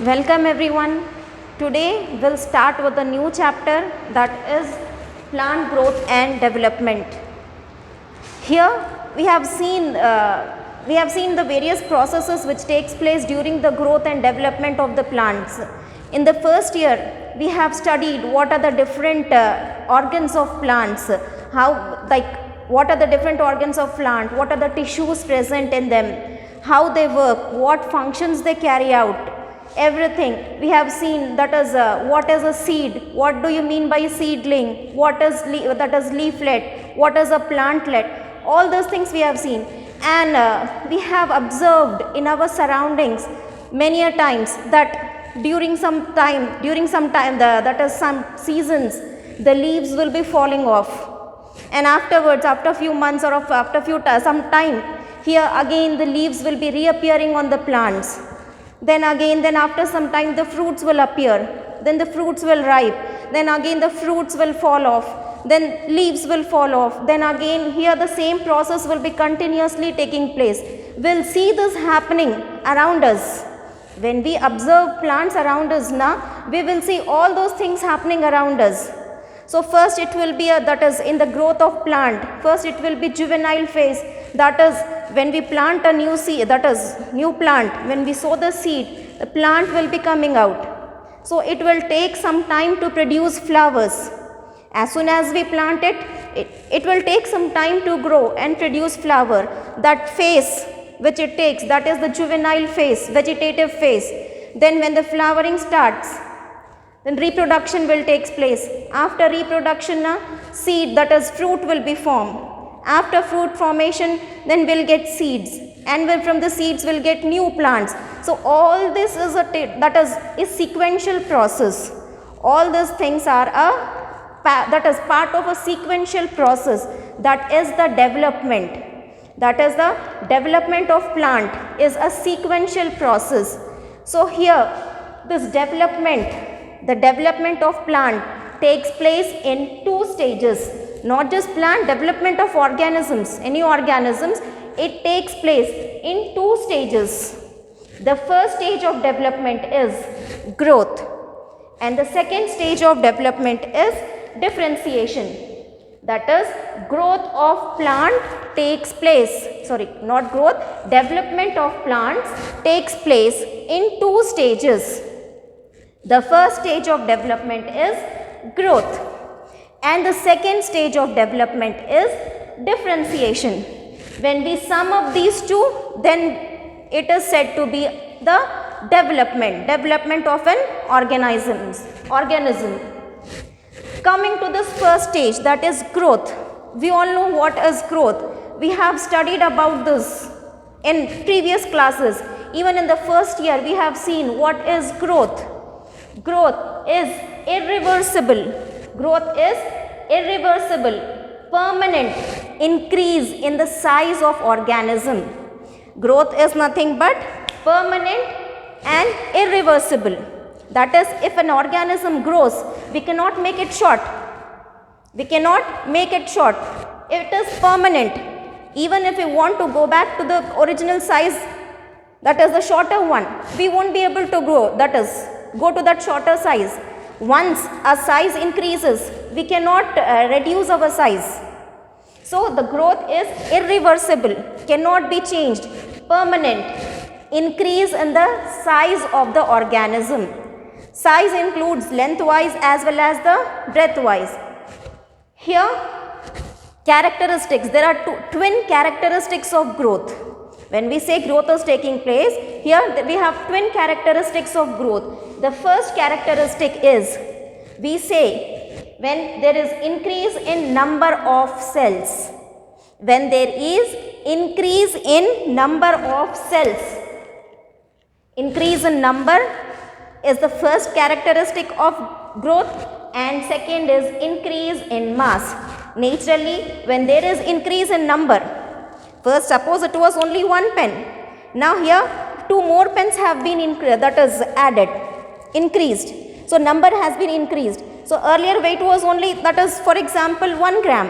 Welcome everyone. Today we'll start with a new chapter that is plant growth and development. Here we have seen the various processes which takes place during the growth and development of the plants. In the first year we have studied what are the different organs of plants, what are the different organs of plant, what are the tissues present in them, how they work, what functions they carry out. Everything we have seen, that is what is a seed, what do you mean by seedling, what is that is leaflet, what is a plantlet, all those things we have seen. And we have observed in our surroundings many a times that during some time that is some seasons, the leaves will be falling off, and afterwards, after a few months or some time, here again the leaves will be reappearing on the plants. Then after some time the fruits will appear, then the fruits will ripe, then again the fruits will fall off, then leaves will fall off, then again here the same process will be continuously taking place. We'll see this happening around us. When we observe plants around us now, we will see all those things happening around us. So first it will be that is in the growth of plant, first it will be juvenile phase, that is when we plant a new seed, that is new plant, when we sow the seed, the plant will be coming out. So it will take some time to produce flowers. As soon as we plant it will take some time to grow and produce flower. That phase which it takes, that is the juvenile phase, vegetative phase. Then when the flowering starts, then reproduction will take place. After reproduction, seed, that is fruit, will be formed. After fruit formation, then we'll get seeds, and from the seeds we'll get new plants. So all this is a sequential process. All these things are that is part of a sequential process, that is the development. That is the development of plant is a sequential process. So here this development, the development of plant takes place in two stages. Not just plant, development of organisms, any organisms, it takes place in two stages. The first stage of development is growth, and the second stage of development is differentiation. That is, growth of plant takes place, development of plants takes place in two stages. The first stage of development is growth, and the second stage of development is differentiation. When we sum up these two, then it is said to be the development of an organism. Coming to this first stage, that is growth. We all know what is growth. We have studied about this in previous classes. Even in the first year, we have seen what is growth. Growth is irreversible. Growth is irreversible, permanent increase in the size of organism. Growth is nothing but permanent and irreversible. That is, if an organism grows, we cannot make it short. We cannot make it short. It is permanent. Even if we want to go back to the original size, that is the shorter one, we won't be able to grow, that is, go to that shorter size. Once our size increases, we cannot reduce our size. So the growth is irreversible, cannot be changed, permanent, increase in the size of the organism. Size includes lengthwise as well as the breadthwise. Here, characteristics, there are twin characteristics of growth. When we say growth is taking place, here we have twin characteristics of growth. The first characteristic is, we say, when there is increase in number of cells. When there is increase in number of cells. Increase in number is the first characteristic of growth, and second is increase in mass. Naturally, when there is increase in number, first suppose it was only one pen. Now here two more pens have been added, increased. So number has been increased. So earlier weight was only, that is for example 1 gram.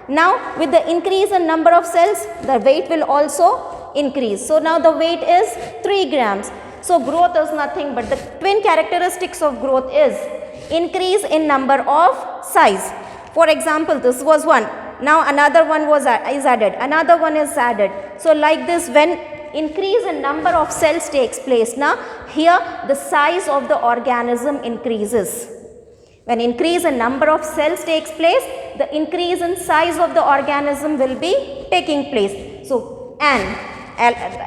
Now with the increase in number of cells, the weight will also increase. So now the weight is 3 grams. So growth is nothing but the twin characteristics of growth is increase in number of size. For example, this was one. Now another one is added. Another one is added. So like this, when increase in number of cells takes place, now here the size of the organism increases. When increase in number of cells takes place, the increase in size of the organism will be taking place. So, and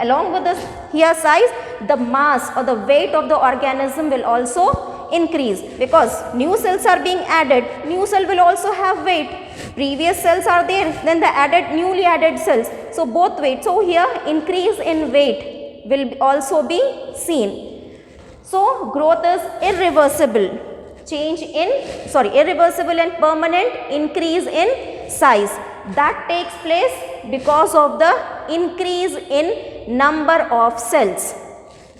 along with this here size, the mass or the weight of the organism will also increase, because new cells are being added, new cell will also have weight. Previous cells are there, then the newly added cells. So both weight. So here increase in weight will also be seen. So growth is irreversible. Irreversible and permanent increase in size. That takes place because of the increase in number of cells.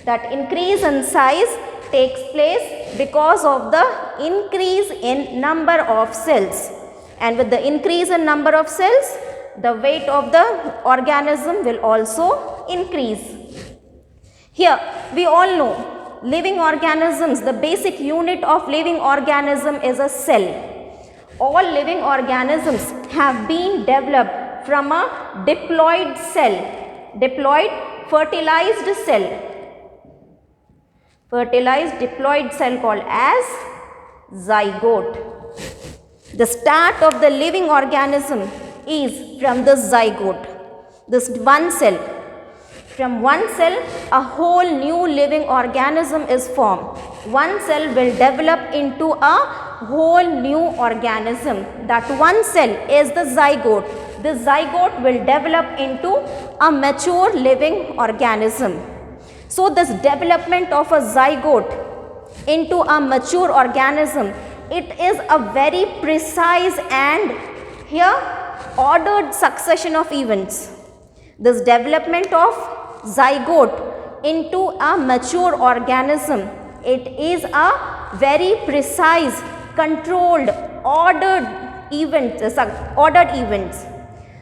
That increase in size takes place because of the increase in number of cells. And with the increase in number of cells, the weight of the organism will also increase. Here we all know living organisms, the basic unit of living organism is a cell. All living organisms have been developed from a diploid cell, fertilized diploid cell called as zygote. The start of the living organism is from the zygote, this one cell. From one cell, a whole new living organism is formed. One cell will develop into a whole new organism. That one cell is the zygote. The zygote will develop into a mature living organism. So this development of a zygote into a mature organism, it is a very precise and here ordered succession of events. This development of zygote into a mature organism, it is a very precise, controlled, ordered events.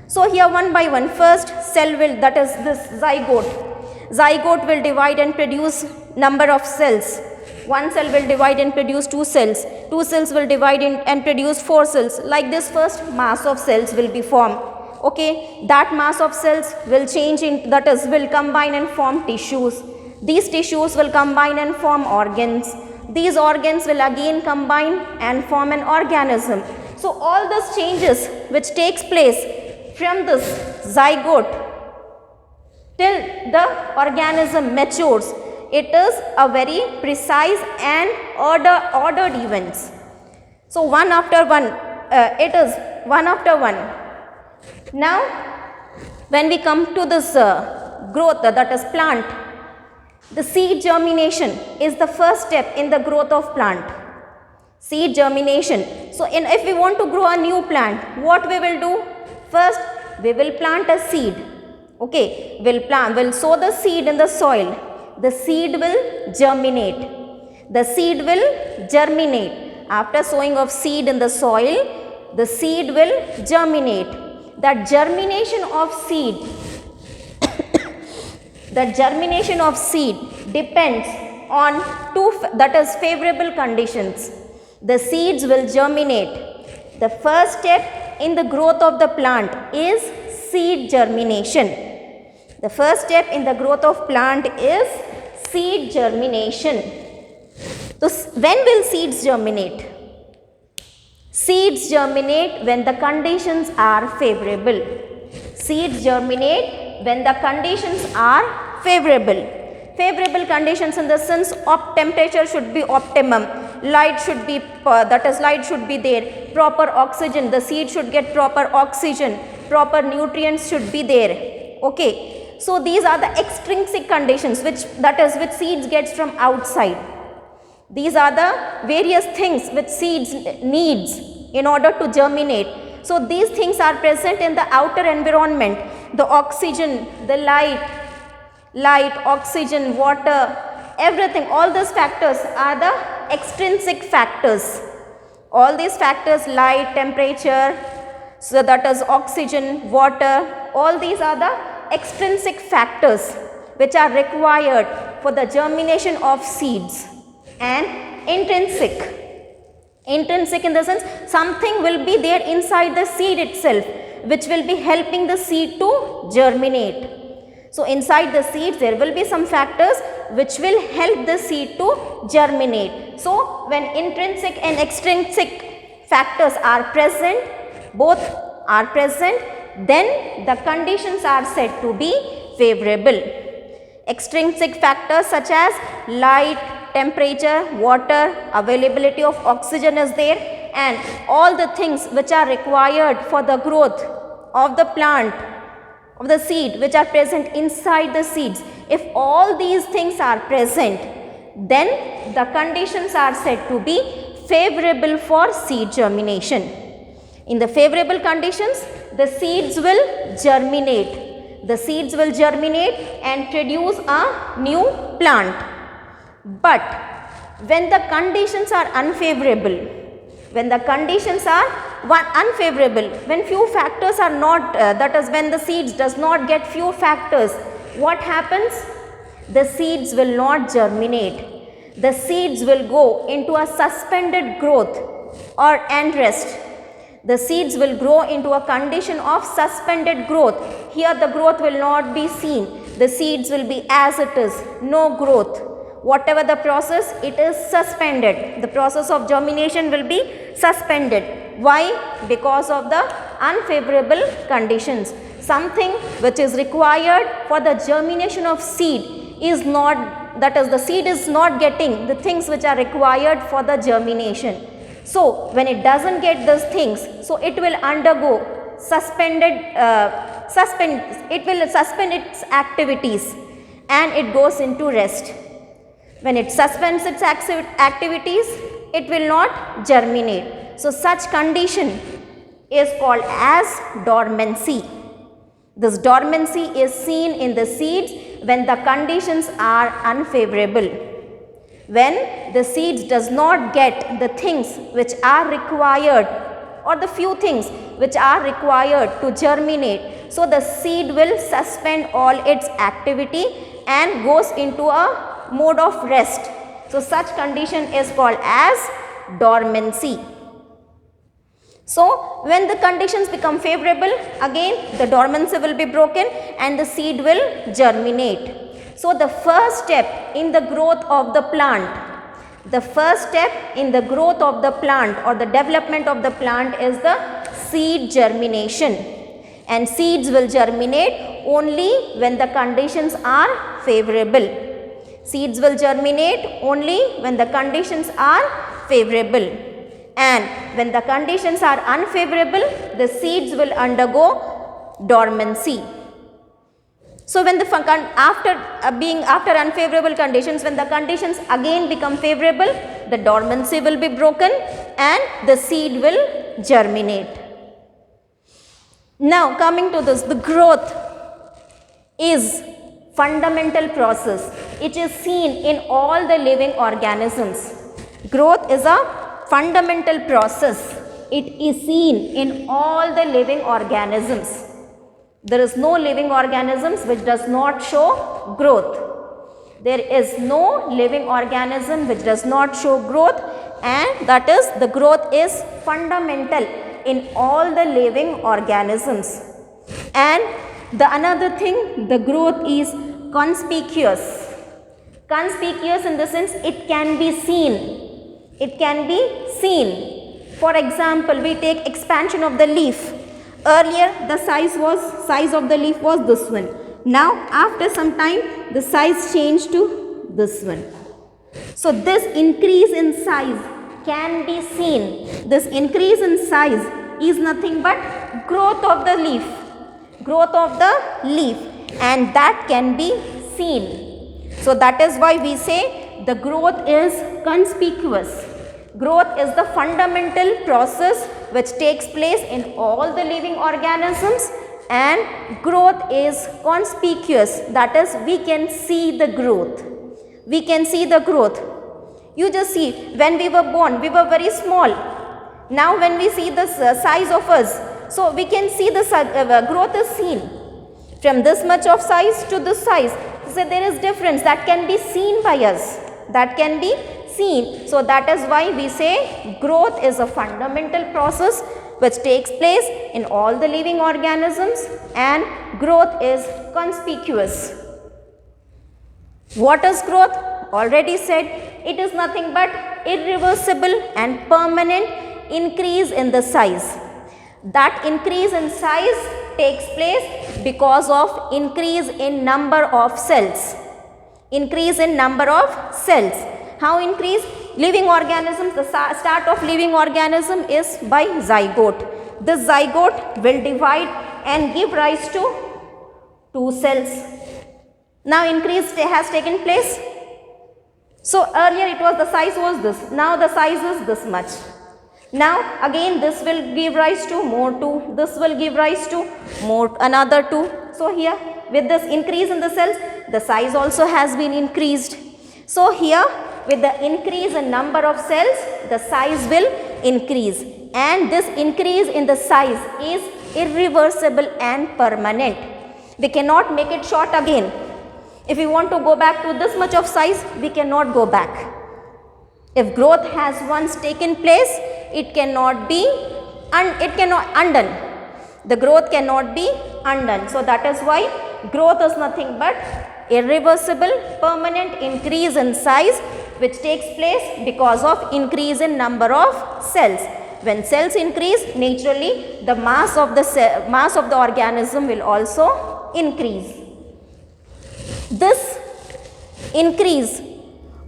So here one by one, first cell will, that is this zygote will divide and produce number of cells. One cell will divide and produce two cells. Two cells will divide and produce four cells. Like this, first mass of cells will be formed. Okay, that mass of cells will change in, that is, will combine and form tissues. These tissues will combine and form organs. These organs will again combine and form an organism. So all those changes which takes place from this zygote till the organism matures, it is a very precise and ordered events. So one after one, it is one after one. Now, when we come to this growth, that is plant, the seed germination is the first step in the growth of plant. Seed germination. So, if we want to grow a new plant, what we will do? First, we will plant a seed. Okay, we'll sow the seed in the soil. The seed will germinate. The seed will germinate. After sowing of seed in the soil, the seed will germinate. That germination of seed, depends on that is favorable conditions. The seeds will germinate. The first step in the growth of the plant is seed germination. The first step in the growth of plant is seed germination. So when will seeds germinate? Seeds germinate when the conditions are favorable. Seeds germinate when the conditions are favorable. Favorable conditions in the sense of temperature should be optimum, light should be light should be there, proper oxygen, the seed should get proper oxygen, proper nutrients should be there. Okay, so these are the extrinsic conditions which seeds gets from outside. These are the various things which seeds needs in order to germinate. So these things are present in the outer environment. The oxygen, the light, oxygen, water, everything, all these factors are the extrinsic factors. All these factors, light, temperature, so that is oxygen, water, all these are the extrinsic factors which are required for the germination of seeds. And intrinsic. Intrinsic in the sense something will be there inside the seed itself which will be helping the seed to germinate. So, inside the seeds there will be some factors which will help the seed to germinate. So, when intrinsic and extrinsic factors are present, both are present, then the conditions are said to be favorable. Extrinsic factors such as light, temperature, water, availability of oxygen is there, and all the things which are required for the growth of the plant, of the seed, which are present inside the seeds. If all these things are present, then the conditions are said to be favorable for seed germination. In the favorable conditions, the seeds will germinate. The seeds will germinate and produce a new plant. But when the conditions are unfavorable, when the conditions are unfavorable, when few factors are not, that is when the seeds does not get few factors, what happens? The seeds will not germinate. The seeds will go into a suspended growth and rest. The seeds will grow into a condition of suspended growth. Here the growth will not be seen. The seeds will be as it is, no growth. Whatever the process, it is suspended. The process of germination will be suspended. Why? Because of the unfavorable conditions. Something which is required for the germination of seed is not, that is the seed is not getting the things which are required for the germination. So, when it does not get those things, so it will undergo it will suspend its activities and it goes into rest. When it suspends its activities, it will not germinate. So, such condition is called as dormancy. This dormancy is seen in the seeds when the conditions are unfavorable. When the seeds does not get the things which are required or the few things which are required to germinate. So, the seed will suspend all its activity and goes into a mode of rest. So, such condition is called as dormancy. So, when the conditions become favorable, again the dormancy will be broken and the seed will germinate. So, the first step in the growth of the plant, or the development of the plant is the seed germination, and seeds will germinate only when the conditions are favorable. Seeds will germinate only when the conditions are favorable, and when the conditions are unfavorable, the seeds will undergo dormancy. So, when the after unfavorable conditions, when the conditions again become favorable, the dormancy will be broken and the seed will germinate. Now, coming to this, the growth is fundamental process. It is seen in all the living organisms. Growth is a fundamental process. It is seen in all the living organisms. There is no living organisms which does not show growth. There is no living organism which does not show growth, and that is the growth is fundamental in all the living organisms. And the another thing, the growth is conspicuous. Conspicuous in the sense it can be seen. It can be seen. For example, we take expansion of the leaf. Earlier the size of the leaf was this one. Now after some time the size changed to this one. So this increase in size can be seen. This increase in size is nothing but growth of the leaf. Growth of the leaf, and that can be seen. So that is why we say the growth is conspicuous. Growth is the fundamental process which takes place in all the living organisms, and growth is conspicuous, that is we can see the growth. We can see the growth. You just see, when we were born, we were very small. Now when we see the size of us, so we can see the growth is seen. from this much of size to this size. So there is difference that can be seen by us, that can be seen. So that is why we say growth is a fundamental process which takes place in all the living organisms, and growth is conspicuous. What is growth? Already said, it is nothing but irreversible and permanent increase in the size. That increase in size takes place because of increase in number of cells. Increase in number of cells. How increase? Living organisms, the start of living organism is by zygote. This zygote will divide and give rise to 2 cells. Now increase has taken place. So earlier it was, the size was this, now the size is this much. Now again this will give rise to more 2, this will give rise to more another 2. So here with this increase in the cells, the size also has been increased. So here with the increase in number of cells, the size will increase, and this increase in the size is irreversible and permanent. We cannot make it short again. If we want to go back to this much of size, we cannot go back. If growth has once taken place, it cannot be undone. The growth cannot be undone. So that is why growth is nothing but irreversible, permanent increase in size which takes place because of increase in number of cells. When cells increase, naturally the mass of the organism will also increase. This increase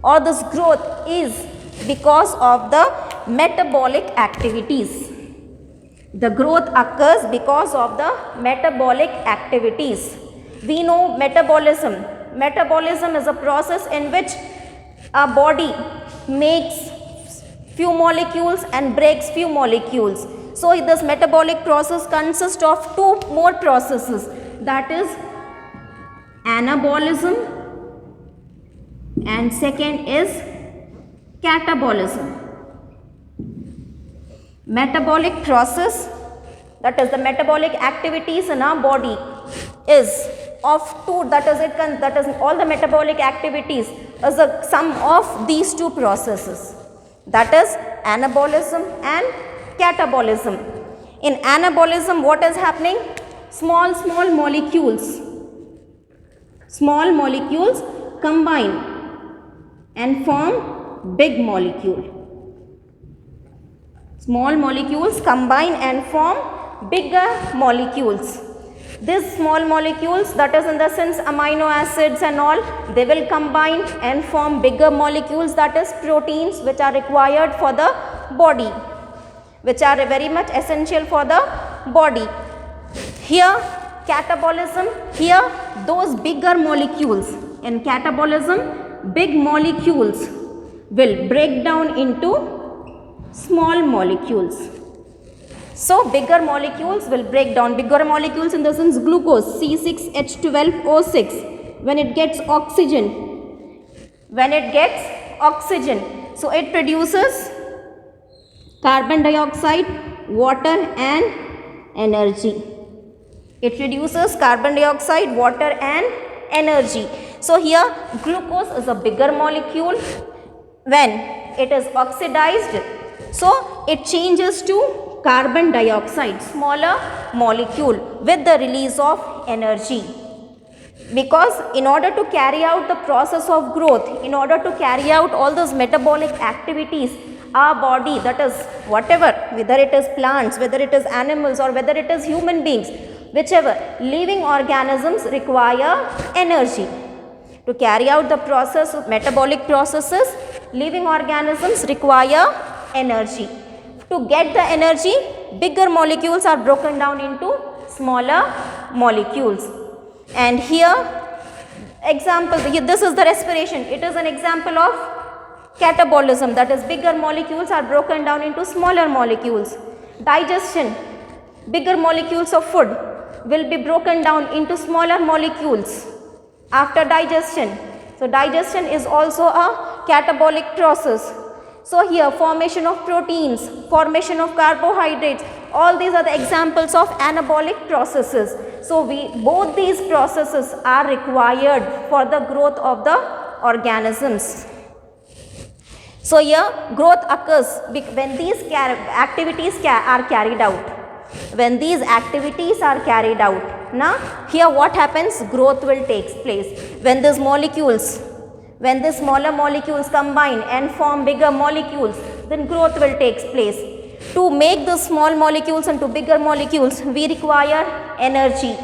or this growth is because of the metabolic activities. The growth occurs because of the metabolic activities. We know metabolism. Metabolism is a process in which a body makes few molecules and breaks few molecules. So this metabolic process consists of 2 more processes, that is anabolism and second is catabolism. Metabolic process, that is the metabolic activities in our body, is of 2, that is all the metabolic activities is a sum of these 2 processes, that is anabolism and catabolism. In anabolism, what is happening? Small molecules combine and form big molecule. Small molecules combine and form bigger molecules. These small molecules, that is in the sense amino acids and all, they will combine and form bigger molecules, that is proteins, which are required for the body, which are very much essential for the body. Here catabolism, here those bigger molecules. In catabolism, big molecules will break down into small molecules. So bigger molecules will break down, bigger molecules in the sense glucose, C6H12O6, when it gets oxygen, so it produces carbon dioxide, water and energy. It reduces carbon dioxide, water and energy. So here glucose is a bigger molecule. When it is oxidized, so it changes to carbon dioxide, smaller molecule with the release of energy. Because in order to carry out the process of growth, in order to carry out all those metabolic activities, our body, that is whatever, whether it is plants, whether it is animals or whether it is human beings, whichever, living organisms require energy. To carry out the process of metabolic processes, living organisms require energy. To get the energy, bigger molecules are broken down into smaller molecules. And here, example, this is the respiration. It is an example of catabolism, that is bigger molecules are broken down into smaller molecules. Digestion, bigger molecules of food will be broken down into smaller molecules after digestion. So digestion is also a catabolic process. So here formation of proteins, formation of carbohydrates, all these are the examples of anabolic processes. So both these processes are required for the growth of the organisms. So here growth occurs when these activities are carried out. When these activities are carried out, now here what happens? Growth will take place. When these molecules, when the smaller molecules combine and form bigger molecules, then growth will take place. To make the small molecules into bigger molecules, we require energy.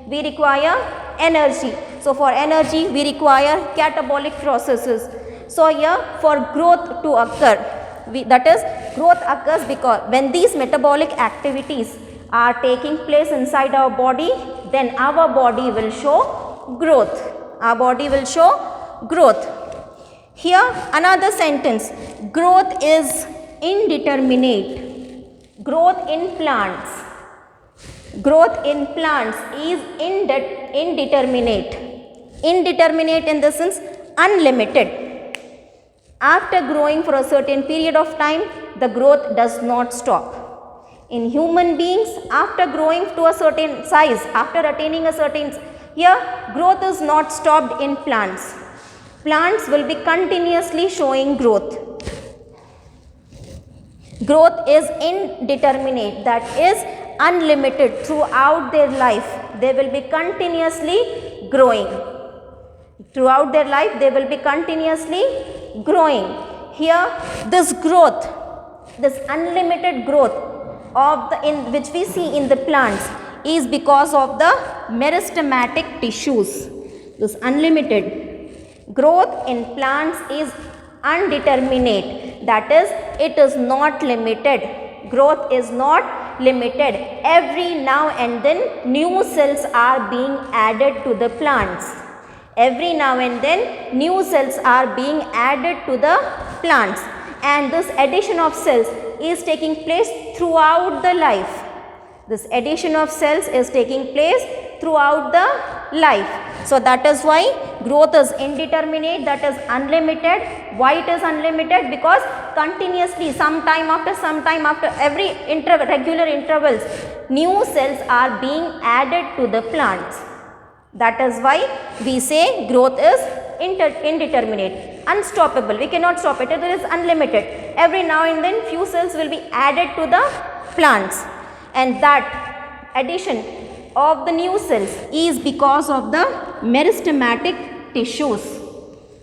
We require energy. So for energy, we require catabolic processes. So here for growth to occur, that is growth occurs because when these metabolic activities are taking place inside our body, then our body will show growth. Our body will show growth. Here another sentence, growth is indeterminate. Growth in plants. Growth in plants is indeterminate. Indeterminate in the sense unlimited. After growing for a certain period of time, the growth does not stop. In human beings, after growing to a certain size, after attaining a certain, here growth is not stopped in plants. Plants will be continuously showing growth. Growth is indeterminate, that is unlimited throughout their life. They will be continuously growing. Throughout their life, they will be continuously growing. Here, this growth, this unlimited growth of which we see in the plants is because of the meristematic tissues. This unlimited growth in plants is undeterminate. That is, it is not limited. Growth is not limited. Every now and then, new cells are being added to the plants. Every now and then new cells are being added to the plants, and this addition of cells is taking place throughout the life. This addition of cells is taking place throughout the life. So that is why growth is indeterminate, that is unlimited. Why it is unlimited? Because continuously, sometime after every regular intervals, new cells are being added to the plants. That is why we say growth is indeterminate, unstoppable. We cannot stop it. It is unlimited. Every now and then few cells will be added to the plants, and that addition of the new cells is because of the meristematic tissues.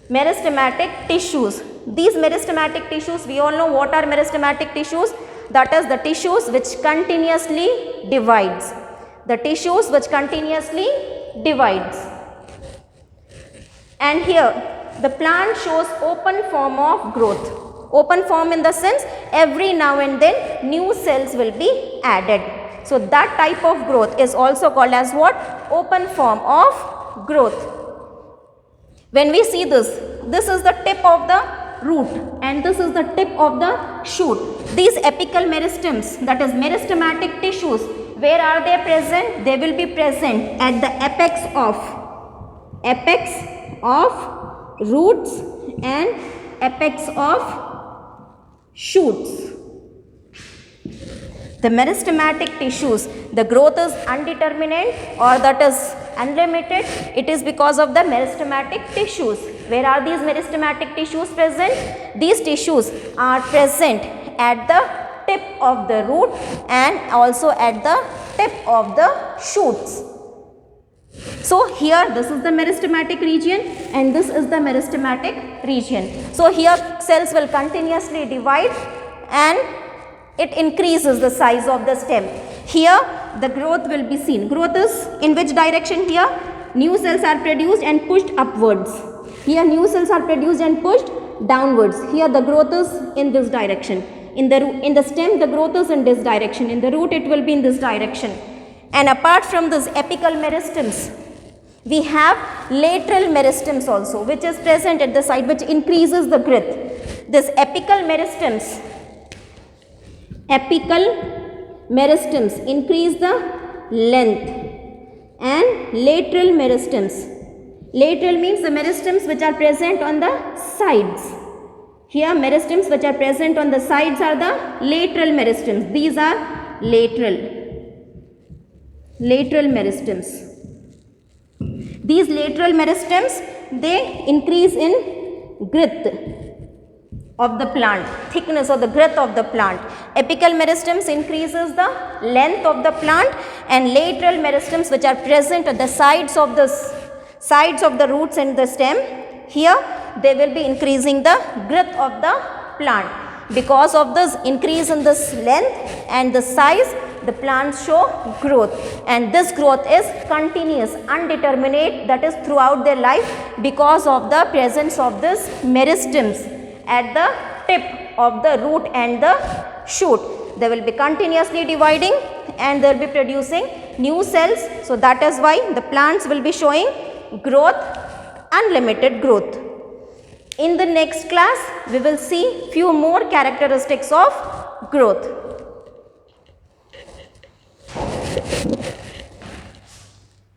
Meristematic tissues. These meristematic tissues, we all know what are meristematic tissues. That is the tissues which continuously divides. The tissues which continuously divides. And here the plant shows open form of growth. Open form in the sense every now and then new cells will be added. So that type of growth is also called as what? Open form of growth. When we see this is the tip of the root and this is the tip of the shoot. These apical meristems, that is meristematic tissues, where are they present? They will be present at the apex of roots and apex of shoots. The meristematic tissues, the growth is undeterminate or that is unlimited. It is because of the meristematic tissues. Where are these meristematic tissues present? These tissues are present at the tip of the root and also at the tip of the shoots. So here this is the meristematic region and this is the meristematic region. So here cells will continuously divide and it increases the size of the stem. Here the growth will be seen. Growth is in which direction? Here new cells are produced and pushed upwards. Here new cells are produced and pushed downwards. Here the growth is in this direction. In the stem the growth is in this direction. In the root it will be in this direction. And apart from this apical meristems, we have lateral meristems also, which is present at the side, which increases the width. This apical meristems increase the length, and lateral meristems. Lateral means the meristems which are present on the sides. Here meristems which are present on the sides are the lateral meristems. These are lateral meristems. These lateral meristems, they increase in girth of the plant, thickness or the girth of the plant. Apical meristems increases the length of the plant, and lateral meristems which are present at the sides of the roots and the stem, here they will be increasing the girth of the plant. Because of this increase in this length and the size, the plants show growth, and this growth is continuous, undeterminate, that is throughout their life, because of the presence of this meristems at the tip of the root and the shoot. They will be continuously dividing and they will be producing new cells. So that is why the plants will be showing growth, unlimited growth. In the next class, we will see few more characteristics of growth.